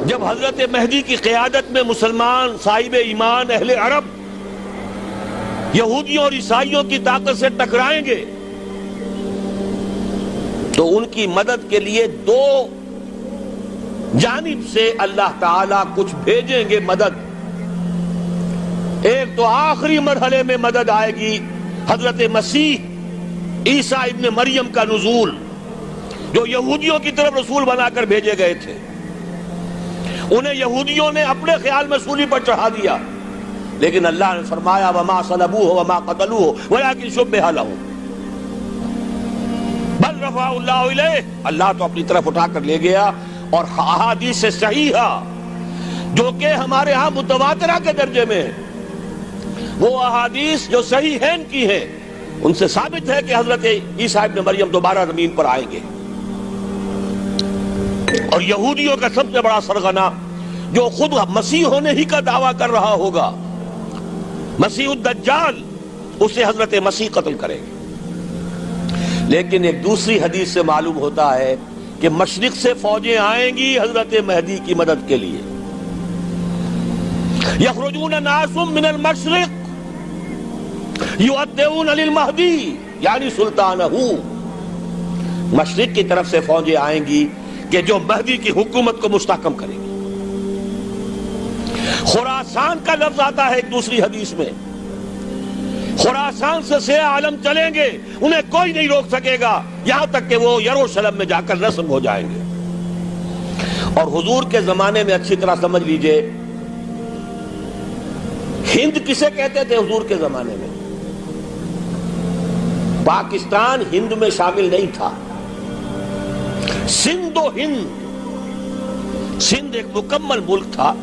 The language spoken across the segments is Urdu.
جب حضرت مہدی کی قیادت میں مسلمان صاحب ایمان اہل عرب یہودیوں اور عیسائیوں کی طاقت سے ٹکرائیں گے تو ان کی مدد کے لیے دو جانب سے اللہ تعالیٰ کچھ بھیجیں گے مدد. ایک تو آخری مرحلے میں مدد آئے گی حضرت مسیح عیسیٰ ابن مریم کا نزول، جو یہودیوں کی طرف رسول بنا کر بھیجے گئے تھے. انہیں یہودیوں نے اپنے خیال میں سولی پر چڑھا دیا، لیکن اللہ نے فرمایا وما صلبوہ وما قتلوہ ولکن شبہ لہم بل رفعہ اللہ الیہ. اللہ تو اپنی طرف اٹھا کر لے گیا. اور احادیث صحیحہ جو کہ ہمارے ہاں متواترہ کے درجے میں وہ احادیث جو صحیحین کی ہیں ان سے ثابت ہے کہ حضرت عیسیٰ ابن مریم دوبارہ زمین پر آئیں گے. اور یہودیوں کا سب سے بڑا سرغنہ جو خود مسیح ہونے ہی کا دعویٰ کر رہا ہوگا، مسیح الدجال، اسے حضرت مسیح قتل کریں گے. لیکن ایک دوسری حدیث سے معلوم ہوتا ہے کہ مشرق سے فوجیں آئیں گی حضرت مہدی کی مدد کے لیے. یخرجون ناس من المشرق یؤدون للمہدی یعنی سلطانہ. مشرق کی طرف سے فوجیں آئیں گی کہ جو مہدی کی حکومت کو مستحکم کریں گی. خراسان کا لفظ آتا ہے ایک دوسری حدیث میں. خراسان سے سیاہ عالم چلیں گے، انہیں کوئی نہیں روک سکے گا یہاں تک کہ وہ یروشلم میں جا کر نصب ہو جائیں گے. اور حضور کے زمانے میں اچھی طرح سمجھ لیجئے ہند کسے کہتے تھے حضور کے زمانے میں؟ پاکستان ہند میں شامل نہیں تھا. سندھ و ہند، سندھ ایک مکمل ملک تھا،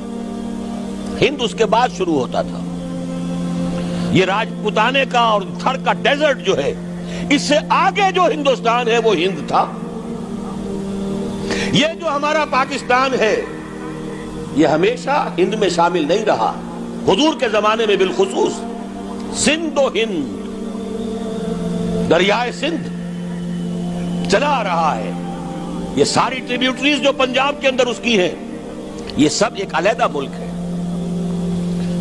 ہند اس کے بعد شروع ہوتا تھا. یہ راجپوتانے کا اور تھر کا ڈیزرٹ جو ہے اس سے آگے جو ہندوستان ہے وہ ہند تھا. یہ جو ہمارا پاکستان ہے یہ ہمیشہ ہند میں شامل نہیں رہا. حضور کے زمانے میں بالخصوص سندھ و ہند، دریائے سندھ چلا آ رہا ہے. یہ ساری ٹریبیوٹریز جو پنجاب کے اندر اس کی ہیں یہ سب ایک علیحدہ ملک ہے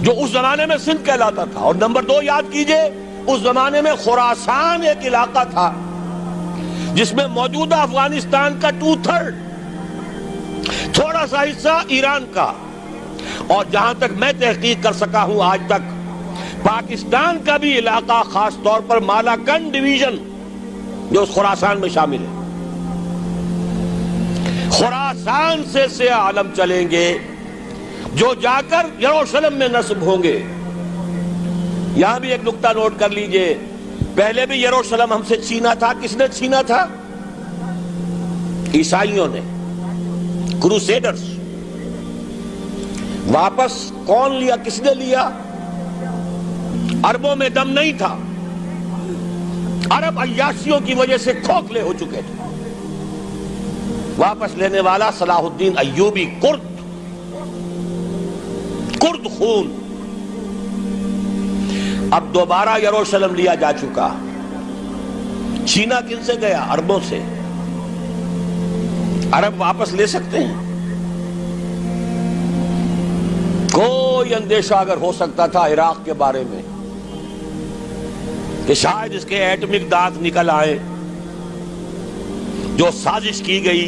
جو اس زمانے میں سندھ کہلاتا تھا. اور نمبر 2 یاد کیجئے اس زمانے میں خراسان ایک علاقہ تھا جس میں موجودہ افغانستان کا 2/3، تھوڑا سا حصہ ایران کا، اور جہاں تک میں تحقیق کر سکا ہوں آج تک پاکستان کا بھی علاقہ خاص طور پر مالاکنڈ ڈویژن جو اس خراسان میں شامل ہے. خراسان سے سیاہ عالم چلیں گے جو جا کر یروشلم میں نصب ہوں گے. یہاں بھی ایک نقطہ نوٹ کر لیجئے، پہلے بھی یروشلم ہم سے چھینا تھا. کس نے چھینا تھا؟ عیسائیوں نے، کروسیڈرز. واپس کون لیا؟ کس نے لیا؟ عربوں میں دم نہیں تھا، عرب عیاشیوں کی وجہ سے کھوکھلے ہو چکے تھے. واپس لینے والا صلاح الدین ایوبی، کرد خون. اب دوبارہ یروشلم لیا جا چکا. چھینا کن سے گیا؟ عربوں سے. عرب واپس لے سکتے ہیں؟ کوئی اندیشہ اگر ہو سکتا تھا عراق کے بارے میں کہ شاید اس کے ایٹمک دانت نکل آئے، جو سازش کی گئی،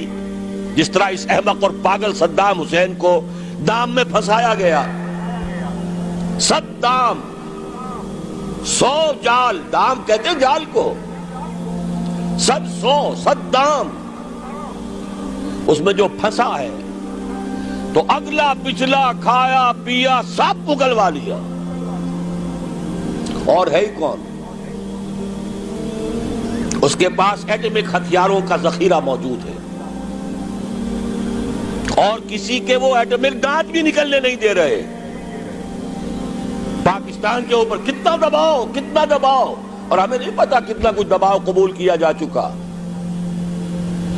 جس طرح اس احمق اور پاگل صدام حسین کو دام میں پھنسایا گیا. صدام 100 جال، دام کہتے ہیں جال کو، 100 اس میں جو پھنسا ہے تو اگلا پچھلا کھایا پیا سب اگلوا لیا. اور ہے ہی کون؟ اس کے پاس ایٹمک ہتھیاروں کا ذخیرہ موجود ہے اور کسی کے وہ ایٹمک دانت بھی نکلنے نہیں دے رہے. پاکستان کے اوپر کتنا دباؤ، اور ہمیں نہیں پتا کتنا کچھ دباؤ قبول کیا جا چکا.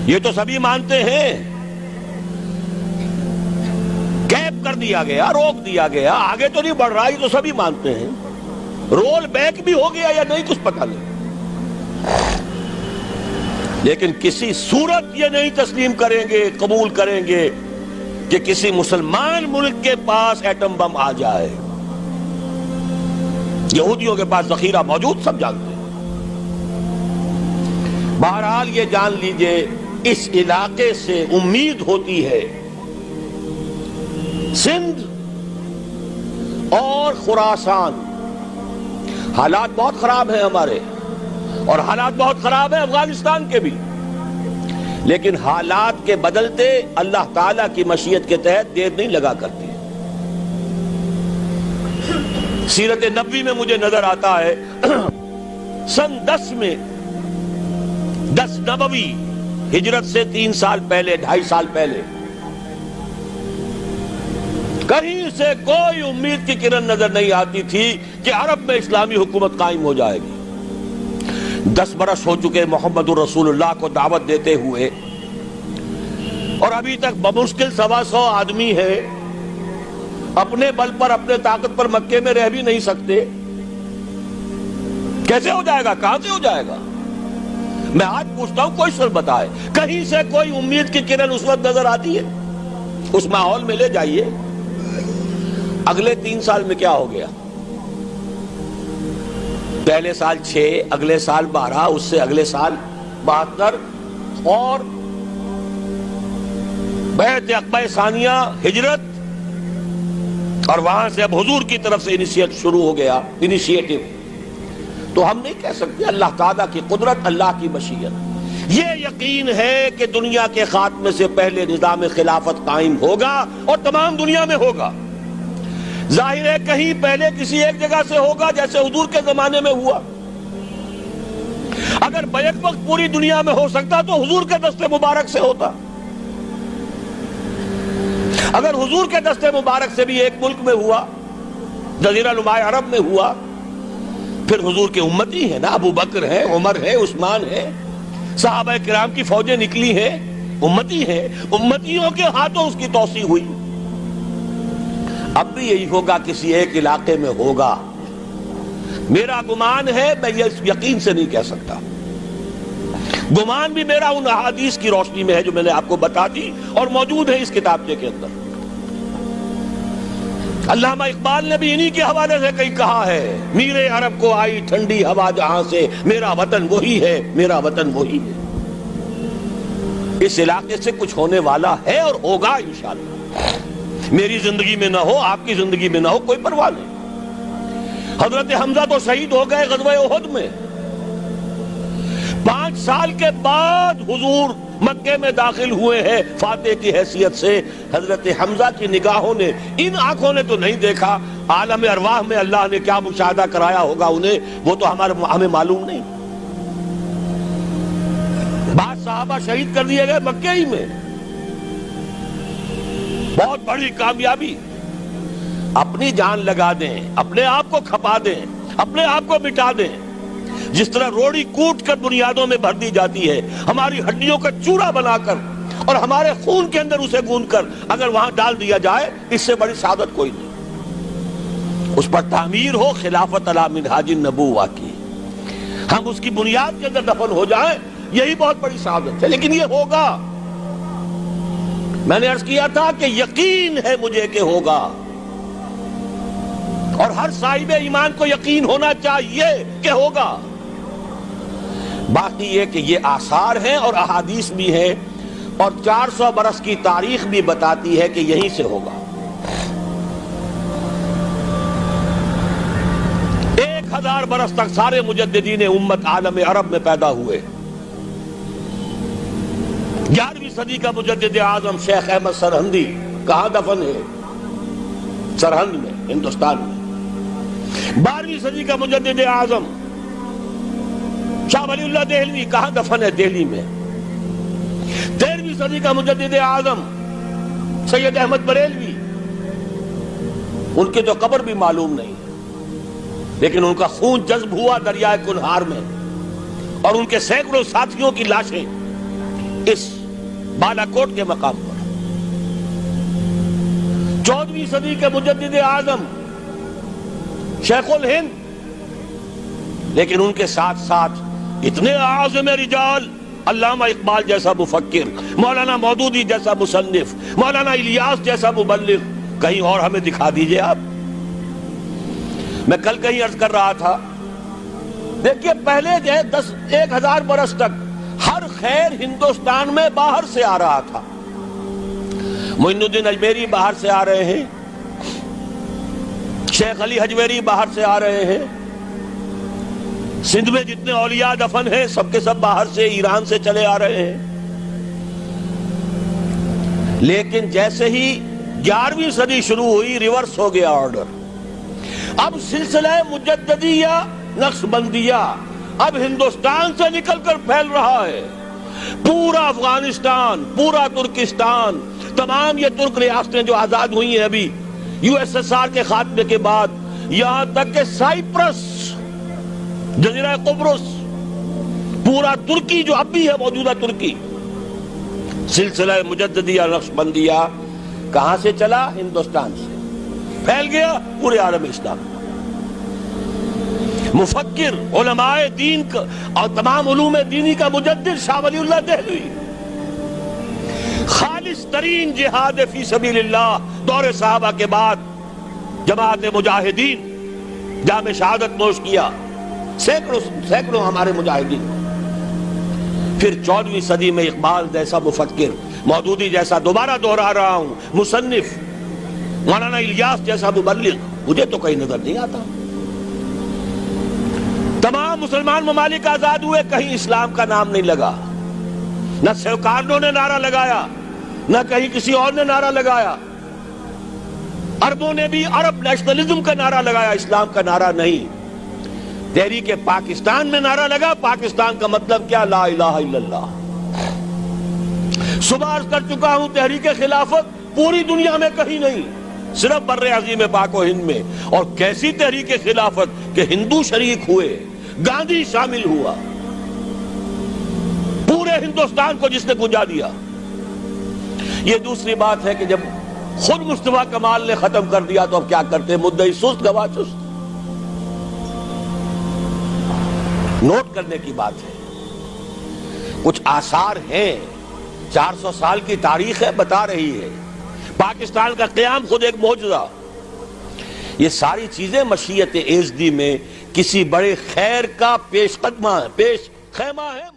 یہ تو سبھی مانتے ہیں. کیپ کر دیا گیا، روک دیا گیا، آگے تو نہیں بڑھ رہا، یہ تو سبھی مانتے ہیں. رول بیک بھی ہو گیا یا نہیں کچھ پتہ نہیں. لیکن کسی صورت یہ نہیں تسلیم کریں گے، قبول کریں گے کہ کسی مسلمان ملک کے پاس ایٹم بم آ جائے. یہودیوں کے پاس ذخیرہ موجود، سب جانتے ہیں. بہرحال یہ جان لیجئے اس علاقے سے امید ہوتی ہے سندھ اور خراسان. حالات بہت خراب ہیں ہمارے، اور حالات بہت خراب ہیں افغانستان کے بھی، لیکن حالات کے بدلتے اللہ تعالیٰ کی مشیت کے تحت دیر نہیں لگا کرتی. سیرت نبوی میں مجھے نظر آتا ہے سن 10 میں 10 نبوی ہجرت سے 3 سال پہلے 2.5 سال پہلے کہیں سے کوئی امید کی کرن نظر نہیں آتی تھی کہ عرب میں اسلامی حکومت قائم ہو جائے گی. 10 برس ہو چکے محمد الرسول اللہ کو دعوت دیتے ہوئے، اور ابھی تک بمشکل 125 آدمی ہے. اپنے بل پر اپنے طاقت پر مکے میں رہ بھی نہیں سکتے. کیسے ہو جائے گا؟ کہاں سے ہو جائے گا؟ میں آج پوچھتا ہوں، کوئی سر بتائے کہیں سے کوئی امید کی کرن اس وقت نظر آتی ہے؟ اس ماحول میں لے جائیے. اگلے 3 سال میں کیا ہو گیا؟ پہلے سال 6، اگلے سال 12، اس سے اگلے سال 72، اور بیعت عقبہ ثانیہ ہجرت، اور وہاں سے اب حضور کی طرف سے انیشیٹ شروع ہو گیا، انیشیٹو. تو ہم نہیں کہہ سکتے اللہ تعالیٰ کی قدرت، اللہ کی مشیت. یہ یقین ہے کہ دنیا کے خاتمے سے پہلے نظام خلافت قائم ہوگا، اور تمام دنیا میں ہوگا. ظاہر ہے کہیں پہلے کسی ایک جگہ سے ہوگا، جیسے حضور کے زمانے میں ہوا. اگر بیک وقت پوری دنیا میں ہو سکتا تو حضور کے دست مبارک سے ہوتا. اگر حضور کے دست مبارک سے بھی ایک ملک میں ہوا، جزیرہ نما عرب میں ہوا، پھر حضور کے امتی ہیں نا، ابو بکر ہے، عمر ہے، عثمان ہے، صحابہ کرام کی فوجیں نکلی ہیں، امتی ہیں. امتیوں کے ہاتھوں اس کی توسیع ہوئی. اب بھی یہی ہوگا، کسی ایک علاقے میں ہوگا. میرا گمان ہے، میں یہ یقین سے نہیں کہہ سکتا. گمان بھی میرا ان احادیث کی روشنی میں ہے جو میں نے آپ کو بتا دی اور موجود ہے اس کتابچے کے اندر. علامہ اقبال نے بھی انہی کے حوالے سے کئی کہا ہے، میرے عرب کو آئی ٹھنڈی ہوا جہاں سے، میرا وطن وہی ہے، میرا وطن وہی ہے. اس علاقے سے کچھ ہونے والا ہے اور ہوگا انشاءاللہ. میری زندگی میں نہ ہو، آپ کی زندگی میں نہ ہو، کوئی پرواہ نہیں. حضرت حمزہ تو شہید ہو گئے غزوہ احد میں. 5 سال کے بعد حضور مکے میں داخل ہوئے ہیں فاتح کی حیثیت سے. حضرت حمزہ کی نگاہوں نے، ان آنکھوں نے تو نہیں دیکھا، عالم ارواح میں اللہ نے کیا مشاہدہ کرایا ہوگا انہیں، وہ تو ہمیں معلوم نہیں. بعض صحابہ شہید کر دیے گئے مکے ہی میں. بہت بڑی کامیابی. اپنی جان لگا دیں، اپنے آپ کو کھپا دیں، اپنے آپ کو مٹا دیں. جس طرح روڑی کوٹ کر بنیادوں میں بھر دی جاتی ہے، ہماری ہڈیوں کا چورا بنا کر اور ہمارے خون کے اندر اسے گوندھ کر اگر وہاں ڈال دیا جائے، اس سے بڑی سعادت کوئی نہیں. اس پر تعمیر ہو خلافت علی منہاج النبوہ کی، ہم اس کی بنیاد کے اندر دفن ہو جائیں، یہی بہت بڑی سعادت ہے. لیکن یہ ہوگا. میں نے عرض کیا تھا کہ یقین ہے مجھے کہ ہوگا، اور ہر صاحب ایمان کو یقین ہونا چاہیے کہ ہوگا. باقی یہ کہ یہ آثار ہیں اور احادیث بھی ہیں، اور 400 برس کی تاریخ بھی بتاتی ہے کہ یہیں سے ہوگا. 1000 برس تک سارے مجددین امت عالم عرب میں پیدا ہوئے. 11ویں صدی کا مجدد اعظم شیخ احمد سرہندی کہاں دفن ہے؟ سرہند میں، ہندوستان میں. 12ویں صدی کا مجدد اعظم شاہ ولی اللہ دہلوی کہاں دفن ہے؟ دہلی میں. 13ویں صدی کا مجدد اعظم سید احمد بریلوی، ان کی تو قبر بھی معلوم نہیں، لیکن ان کا خون جذب ہوا دریائے کنہار میں، اور ان کے سینکڑوں ساتھیوں کی لاشیں اس بالا کوٹ کے مقام پر. 14ویں صدی کے مجدد اعظم شیخ الہند، لیکن ان کے ساتھ ساتھ اتنے اعظم رجال علامہ اقبال جیسا مفکر، مولانا مودودی جیسا مصنف، مولانا الیاس جیسا مبلغ، کہیں اور ہمیں دکھا دیجئے آپ۔ میں کل کہیں عرض کر رہا تھا، دیکھیے پہلے جو ہے 1000 برس تک ہر خیر ہندوستان میں باہر سے آ رہا تھا۔ معین الدین اجمیری باہر سے آ رہے ہیں، شیخ علی حجویری باہر سے آ رہے ہیں، سندھ میں جتنے اولیاء دفن ہیں سب کے سب باہر سے، ایران سے چلے آ رہے ہیں۔ لیکن جیسے ہی 11ویں صدی شروع ہوئی، ریورس ہو گیا آرڈر۔ اب سلسلہ مجددیہ نقشبندیہ اب ہندوستان سے نکل کر پھیل رہا ہے۔ پورا افغانستان، پورا ترکستان، تمام یہ ترک ریاستیں جو آزاد ہوئی ہیں ابھی USSR کے خاتمے کے بعد، یہاں تک کہ سائپرس، جزیرہ قبرص، پورا ترکی جو اب بھی ہے موجودہ ترکی، سلسلہ مجددیہ نقشبندیہ کہاں سے چلا؟ ہندوستان سے پھیل گیا پورے عالم اسلام۔ مفکر، علماء دین اور تمام علوم دینی کا مجدد شاہ ولی اللہ دہلوی، خالص ترین جہاد فی سبیل اللہ دور صحابہ کے بعد جماعت مجاہدین جام شہادت نوش کیا، سینکڑوں ہمارے مجاہدین۔ پھر 14ویں صدی میں اقبال جیسا مفکر، مودودی جیسا، دوبارہ دوہرا رہا ہوں، مصنف، مولانا الیاس جیسا مبلغ، مجھے تو کہیں نظر نہیں آتا۔ تمام مسلمان ممالک آزاد ہوئے، کہیں اسلام کا نام نہیں لگا، نہ سیوکارنوں نے نعرہ لگایا، نہ کہیں کسی اور نے نعرہ لگایا۔ عربوں نے بھی عرب نیشنلزم کا نعرہ لگایا، اسلام کا نعرہ نہیں۔ تحریک پاکستان میں نعرہ لگا، پاکستان کا مطلب کیا؟ لا الہ الا اللہ۔ صبح عرض کر چکا ہوں، تحریک خلافت پوری دنیا میں کہیں نہیں، صرف بر عظیم پاک و ہند میں۔ اور کیسی تحریک خلافت کہ ہندو شریک ہوئے، گاندھی شامل ہوا، پورے ہندوستان کو جس نے گنجا دیا۔ یہ دوسری بات ہے کہ جب خود مصطفیٰ کمال نے ختم کر دیا تو اب کیا کرتے؟ مدعی سست گواہ چست۔ نوٹ کرنے کی بات ہے، کچھ آثار ہیں، 400 سال کی تاریخ ہے، بتا رہی ہے پاکستان کا قیام خود ایک معجزہ۔ یہ ساری چیزیں مشیت ایزدی میں کسی بڑے خیر کا پیش خیمہ ہے۔